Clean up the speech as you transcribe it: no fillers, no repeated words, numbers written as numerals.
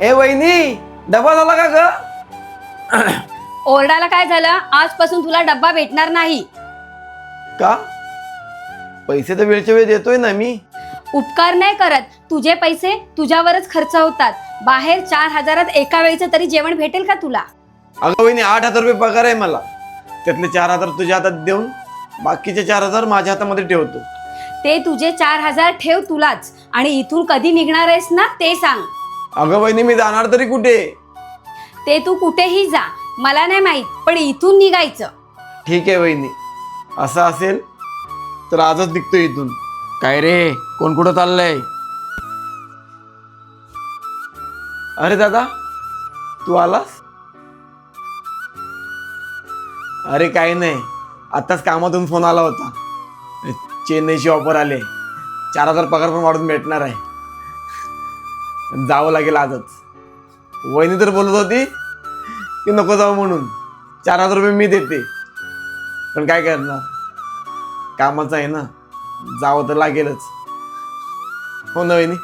ए वहिनी, डबा झाला का ग? ओरडायला काय झालं? आजपासून तुला डब्बा भेटणार नाही. का? पैसे तर वेळच्या वेळ देतोय ना मी. उपकार नाही करत. तुझे पैसे तुझ्यावरच खर्च होतात. बाहेर 4,000 एका वेळेचं तरी जेवण भेटेल का तुला? अगं वहिनी, 8,000 रुपये पगार आहे मला. त्यातले 4,000 तुझ्या हातात देऊन बाकीचे 4,000 माझ्या हातामध्ये ठेवतो. ते तुझे 4,000 ठेव तुलाच. आणि इथून कधी निघणार आहेस ना ते सांग. अगं वहिनी, मी जाणार तरी कुठे? ते तू कुठेही जा, मला नाही माहित, पण इथून निघायचं. ठीक आहे वहिनी, असं असेल तर आजच निघतो इथून. काय रे, कोण कुठं चाललंय? अरे दादा, तू आलास? अरे काही नाही, आत्ताच कामातून फोन आला होता. चेन्नईची ऑफर आले, 4,000 पगार पण वाढून भेटणार आहे. जावं लागेल आजच. वहिनी तर बोलत होती की नको जाऊ म्हणून. 4,000 रुपये मी देते, पण काय करणार, कामाचं आहे ना, जावं तर लागेलच. हो ना वहिनी?